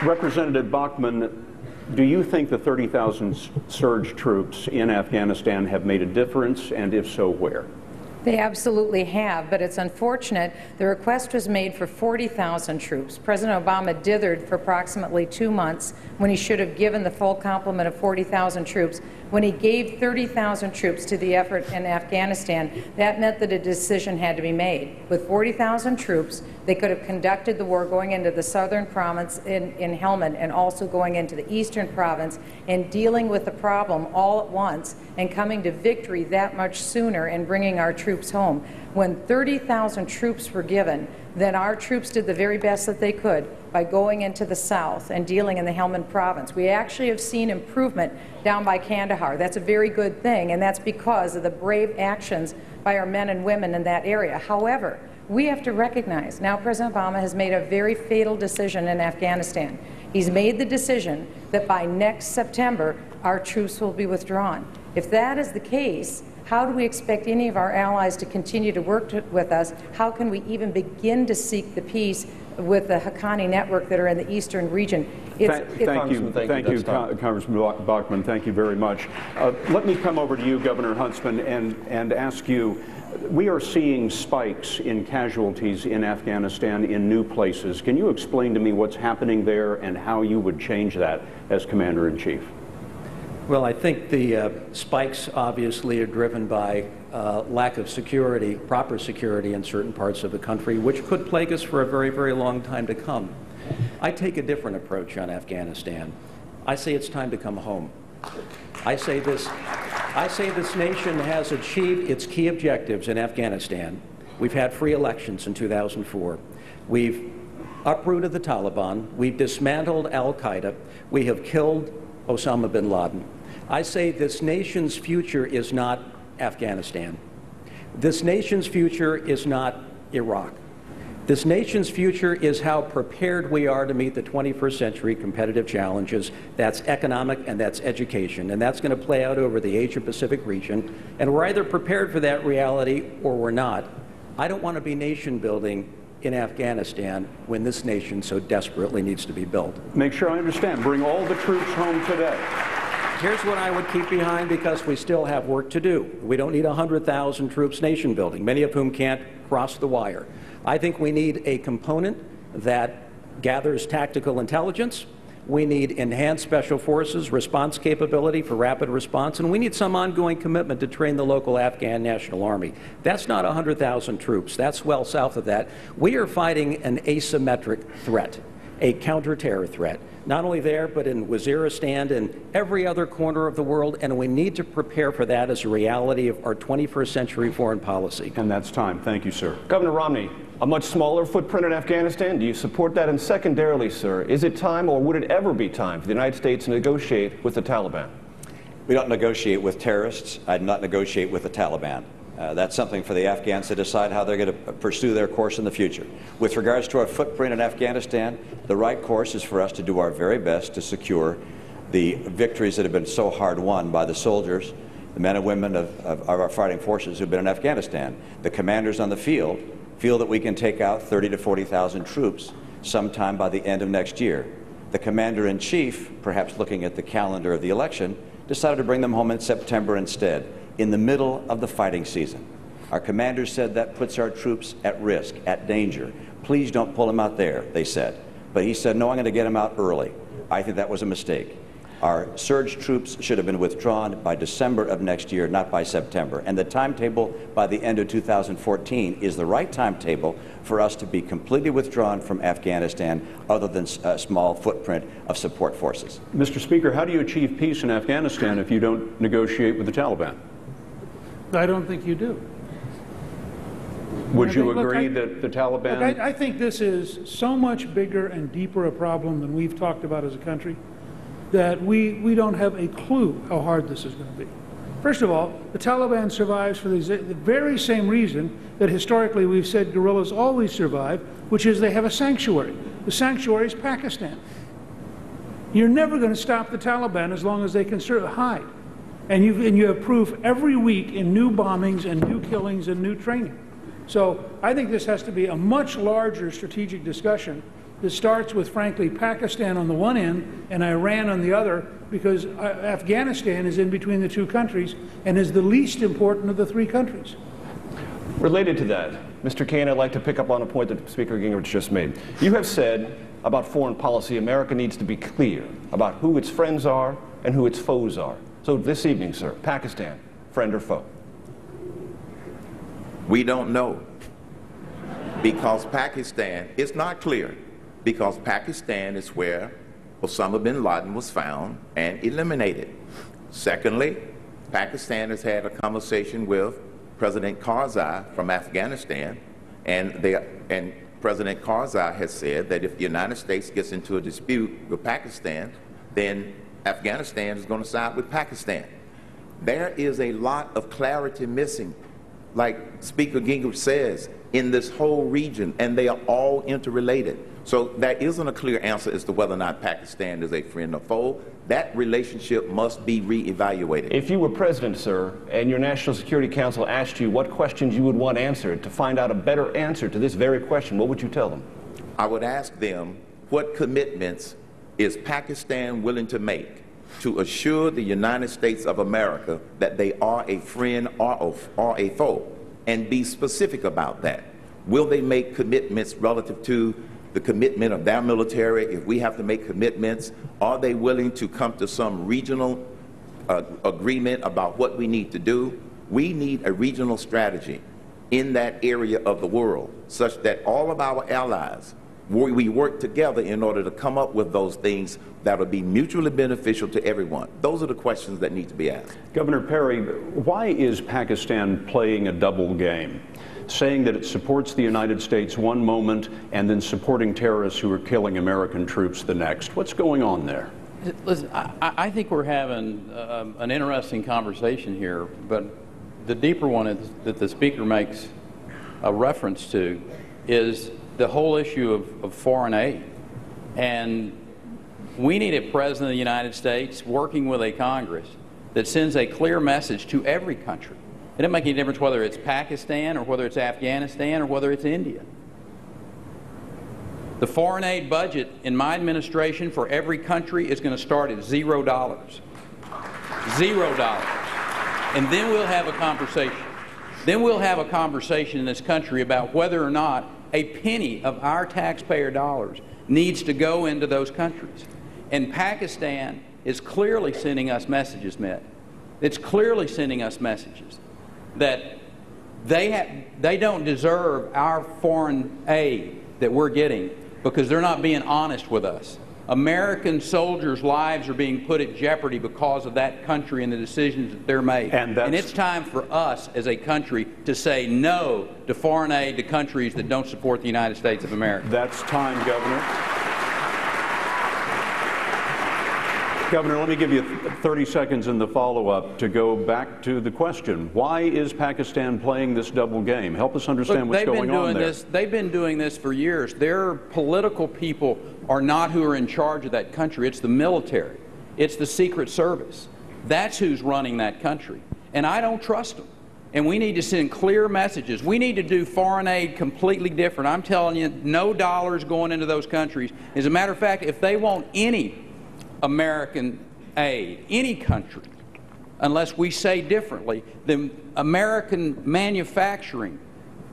Representative Bachmann, do you think the 30,000 surge troops in Afghanistan have made a difference, and if so, where? They absolutely have, but it's unfortunate. The request was made for 40,000 troops. President Obama dithered for approximately 2 months when he should have given the full complement of 40,000 troops. When he gave 30,000 troops to the effort in Afghanistan, that meant that a decision had to be made. With 40,000 troops, they could have conducted the war going into the southern province in Helmand and also going into the eastern province and dealing with the problem all at once and coming to victory that much sooner and bringing our troops home. When 30,000 troops were given, then our troops did the very best that they could by going into the south and dealing in the Helmand province. We actually have seen improvement down by Kandahar. That's a very good thing, and that's because of the brave actions by our men and women in that area. However, we have to recognize now President Obama has made a very fatal decision in Afghanistan. He's made the decision that by next September, our troops will be withdrawn. If that is the case, how do we expect any of our allies to continue to work with us? How can we even begin to seek the peace with the Haqqani network that are in the eastern region? Thank you, Congressman Bachmann. Thank you very much. Let me come over to you, Governor Huntsman, and ask you, we are seeing spikes in casualties in Afghanistan in new places. Can you explain to me what's happening there and how you would change that as Commander-in-Chief? Well, I think the spikes obviously are driven by lack of security, proper security in certain parts of the country, which could plague us for a very, very long time to come. I take a different approach on Afghanistan. I say it's time to come home. I say this nation has achieved its key objectives in Afghanistan. We've had free elections in 2004. We've uprooted the Taliban. We've dismantled al-Qaeda. We have killed Osama bin Laden. I say this nation's future is not Afghanistan. This nation's future is not Iraq. This nation's future is how prepared we are to meet the 21st century competitive challenges. That's economic and that's education. And that's going to play out over the Asia-Pacific region. And we're either prepared for that reality or we're not. I don't want to be nation building in Afghanistan when this nation so desperately needs to be built. Make sure I understand. Bring all the troops home today. Here's what I would keep behind because we still have work to do. We don't need 100,000 troops nation building, many of whom can't cross the wire. I think we need a component that gathers tactical intelligence. We need enhanced special forces response capability for rapid response, and we need some ongoing commitment to train the local Afghan National Army. That's not 100,000 troops. That's well south of that. We are fighting an asymmetric threat, a counter-terror threat, not only there, but in Waziristan and every other corner of the world, and we need to prepare for that as a reality of our 21st century foreign policy. And that's time. Thank you, sir. Governor Romney, a much smaller footprint in Afghanistan, do you support that? And secondarily, sir, is it time or would it ever be time for the United States to negotiate with the Taliban? We don't negotiate with terrorists. I'd not negotiate with the Taliban. That's something for the Afghans to decide how they're going to pursue their course in the future. With regards to our footprint in Afghanistan, the right course is for us to do our very best to secure the victories that have been so hard won by the soldiers, the men and women of our fighting forces who've been in Afghanistan. The commanders on the field feel that we can take out 30,000 to 40,000 troops sometime by the end of next year. The commander-in-chief, perhaps looking at the calendar of the election, decided to bring them home in September instead, in the middle of the fighting season. Our commander said that puts our troops at risk, at danger. Please don't pull them out there, they said. But he said, no, I'm going to get them out early. I think that was a mistake. Our surge troops should have been withdrawn by December of next year, not by September. And the timetable by the end of 2014 is the right timetable for us to be completely withdrawn from Afghanistan, other than a small footprint of support forces. Mr. Speaker, how do you achieve peace in Afghanistan if you don't negotiate with the Taliban? I don't think you do. Would you agree that the Taliban... Look, I think this is so much bigger and deeper a problem than we've talked about as a country that we don't have a clue how hard this is going to be. First of all, the Taliban survives for the very same reason that historically we've said guerrillas always survive, which is they have a sanctuary. The sanctuary is Pakistan. You're never going to stop the Taliban as long as they can hide. And you have proof every week in new bombings and new killings and new training. So I think this has to be a much larger strategic discussion that starts with, frankly, Pakistan on the one end and Iran on the other, because Afghanistan is in between the two countries and is the least important of the three countries. Related to that, Mr. Kane, I'd like to pick up on a point that Speaker Gingrich just made. You have said about foreign policy, America needs to be clear about who its friends are and who its foes are. So this evening, sir, Pakistan, friend or foe? We don't know, because Pakistan is not clear, because Pakistan is where Osama bin Laden was found and eliminated. Secondly, Pakistan has had a conversation with President Karzai from Afghanistan, and President Karzai has said that if the United States gets into a dispute with Pakistan, then Afghanistan is going to side with Pakistan. There is a lot of clarity missing, like Speaker Gingrich says, in this whole region, and they are all interrelated. So there isn't a clear answer as to whether or not Pakistan is a friend or foe. That relationship must be reevaluated. If you were president, sir, and your National Security Council asked you what questions you would want answered to find out a better answer to this very question, what would you tell them? I would ask them, what commitments is Pakistan willing to make to assure the United States of America that they are a friend or a foe, and be specific about that. Will they make commitments relative to the commitment of their military? If we have to make commitments, are they willing to come to some regional agreement about what we need to do? We need a regional strategy in that area of the world, such that all of our allies, we work together in order to come up with those things that will be mutually beneficial to everyone. Those are the questions that need to be asked. Governor Perry, why is Pakistan playing a double game? Saying that it supports the United States one moment and then supporting terrorists who are killing American troops the next. What's going on there? Listen, I think we're having an interesting conversation here, but the deeper one is that the Speaker makes a reference to is the whole issue of foreign aid. And we need a President of the United States working with a Congress that sends a clear message to every country. It doesn't make any difference whether it's Pakistan or whether it's Afghanistan or whether it's India. The foreign aid budget in my administration for every country is going to start at $0. $0. And then we'll have a conversation. Then we'll have a conversation in this country about whether or not a penny of our taxpayer dollars needs to go into those countries. And Pakistan is clearly sending us messages, Mitt. It's clearly sending us messages that they don't deserve our foreign aid that we're getting because they're not being honest with us. American soldiers' lives are being put at jeopardy because of that country and the decisions that they're made. And it's time for us as a country to say no to foreign aid to countries that don't support the United States of America. That's time, Governor. Governor, let me give you 30 seconds in the follow-up to go back to the question. Why is Pakistan playing this double game? Help us understand what's going on there. They've been doing this for years. Their political people are not who are in charge of that country. It's the military. It's the Secret Service. That's who's running that country. And I don't trust them. And we need to send clear messages. We need to do foreign aid completely different. I'm telling you, no dollars going into those countries. As a matter of fact, if they want any American aid, any country, unless we say differently, then American manufacturing,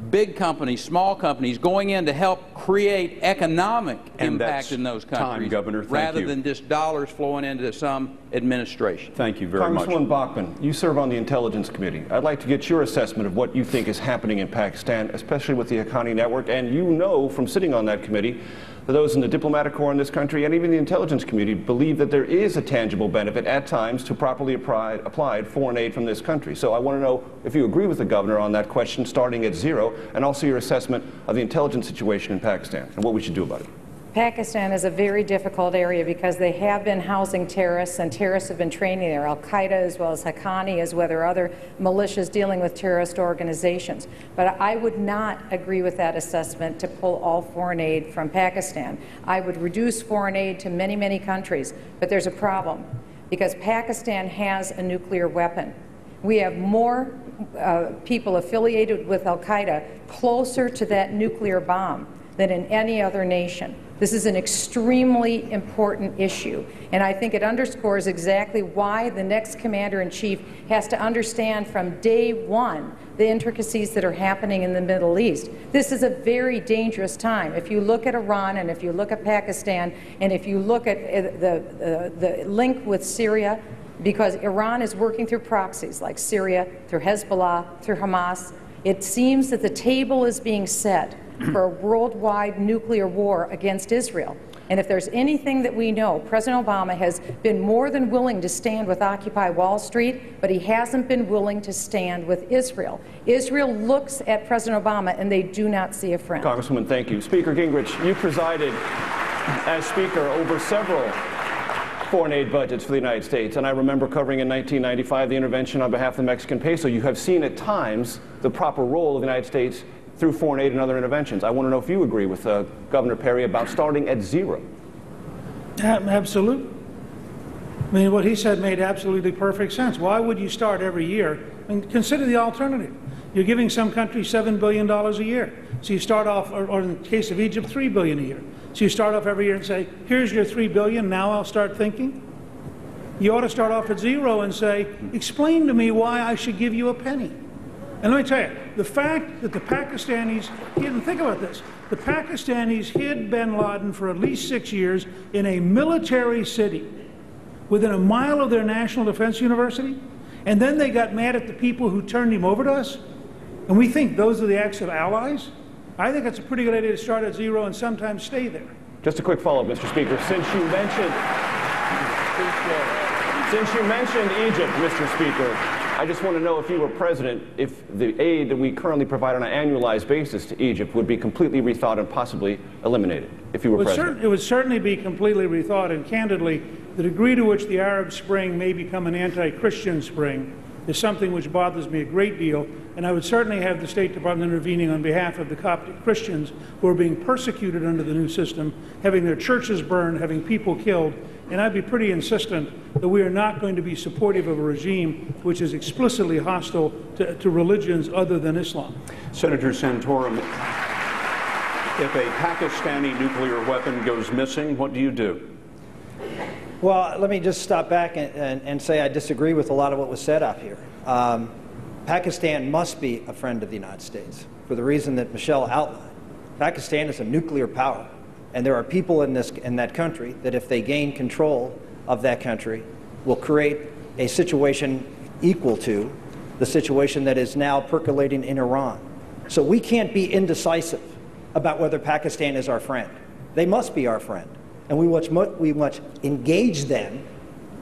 big companies, small companies, going in to help create economic impact in those countries, Governor. rather than just dollars flowing into some administration. Thank you very much. Congresswoman Bachmann, you serve on the Intelligence Committee. I'd like to get your assessment of what you think is happening in Pakistan, especially with the Haqqani Network. And you know from sitting on that committee that those in the diplomatic corps in this country and even the intelligence community believe that there is a tangible benefit at times to properly applied foreign aid from this country. So I want to know if you agree with the governor on that question starting at zero, and also your assessment of the intelligence situation in Pakistan and what we should do about it. Pakistan is a very difficult area because they have been housing terrorists, and terrorists have been training there. Al-Qaeda as well as Haqqani, as well as other militias dealing with terrorist organizations. But I would not agree with that assessment to pull all foreign aid from Pakistan. I would reduce foreign aid to many, many countries. But there's a problem, because Pakistan has a nuclear weapon. We have more people affiliated with Al-Qaeda closer to that nuclear bomb than in any other nation. This is an extremely important issue, and I think it underscores exactly why the next commander-in-chief has to understand from day one the intricacies that are happening in the Middle East. This is a very dangerous time. If you look at Iran and if you look at Pakistan and if you look at the link with Syria, because Iran is working through proxies like Syria, through Hezbollah, through Hamas, it seems that the table is being set for a worldwide nuclear war against Israel. And if there's anything that we know, President Obama has been more than willing to stand with Occupy Wall Street, but he hasn't been willing to stand with Israel. Israel looks at President Obama and they do not see a friend. Congresswoman, thank you. Speaker Gingrich, you presided as Speaker over several foreign aid budgets for the United States, and I remember covering in 1995 the intervention on behalf of the Mexican peso. You have seen at times the proper role of the United States through foreign aid and other interventions. I want to know if you agree with Governor Perry about starting at zero. Absolutely. I mean, what he said made absolutely perfect sense. Why would you start every year? I mean, consider the alternative. You're giving some countries $7 billion a year. So you start off, or in the case of Egypt, $3 billion a year. So you start off every year and say, here's your $3 billion, now I'll start thinking. You ought to start off at zero and say, explain to me why I should give you a penny. And let me tell you, the fact that the Pakistanis, think about this, the Pakistanis hid bin Laden for at least 6 years in a military city within a mile of their National Defense University, and then they got mad at the people who turned him over to us, and we think those are the acts of allies? I think it's a pretty good idea to start at zero and sometimes stay there. Just a quick follow-up, Mr. Speaker. Since you mentioned Egypt, Mr. Speaker, I just want to know, if you were president, if the aid that we currently provide on an annualized basis to Egypt would be completely rethought and possibly eliminated, if you were president. It would certainly be completely rethought, and candidly, the degree to which the Arab Spring may become an anti-Christian spring is something which bothers me a great deal, and I would certainly have the State Department intervening on behalf of the Coptic Christians who are being persecuted under the new system, having their churches burned, having people killed, and I'd be pretty insistent that we are not going to be supportive of a regime which is explicitly hostile to religions other than Islam. Senator Santorum, if a Pakistani nuclear weapon goes missing, what do you do? Well, let me just stop back and say I disagree with a lot of what was said up here. Pakistan must be a friend of the United States for the reason that Michelle outlined. Pakistan is a nuclear power, and there are people in that country that, if they gain control of that country, will create a situation equal to the situation that is now percolating in Iran. So we can't be indecisive about whether Pakistan is our friend. They must be our friend. And we must engage them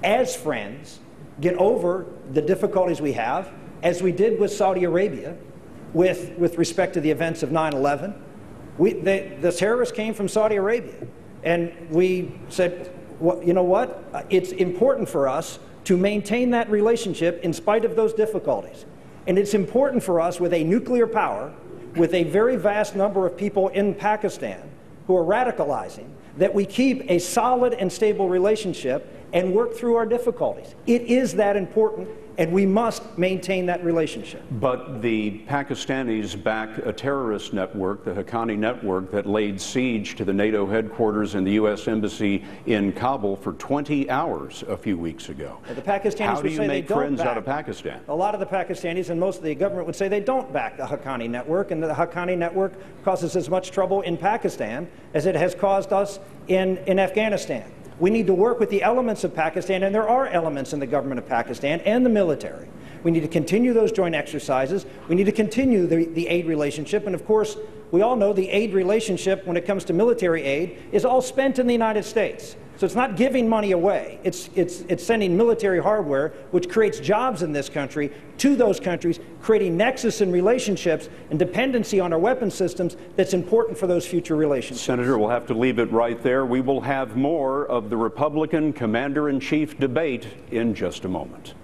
as friends, get over the difficulties we have, as we did with Saudi Arabia, with respect to the events of 9/11. The terrorists came from Saudi Arabia, and we said, well, you know what? It's important for us to maintain that relationship in spite of those difficulties. And it's important for us, with a nuclear power, with a very vast number of people in Pakistan who are radicalizing, that we keep a solid and stable relationship and work through our difficulties. It is that important, and we must maintain that relationship. But the Pakistanis back a terrorist network, the Haqqani network, that laid siege to the NATO headquarters and the U.S. Embassy in Kabul for 20 hours a few weeks ago. The Pakistanis How do would you say make they don't friends back. out of Pakistan? A lot of the Pakistanis and most of the government would say they don't back the Haqqani network, and the Haqqani network causes as much trouble in Pakistan as it has caused us in Afghanistan. We need to work with the elements of Pakistan, and there are elements in the government of Pakistan and the military. We need to continue those joint exercises. We need to continue the aid relationship. And of course, we all know the aid relationship, when it comes to military aid, is all spent in the United States. So it's not giving money away. It's sending military hardware, which creates jobs in this country, to those countries, creating nexus and relationships and dependency on our weapon systems that's important for those future relationships. Senator, we'll have to leave it right there. We will have more of the Republican commander-in-chief debate in just a moment.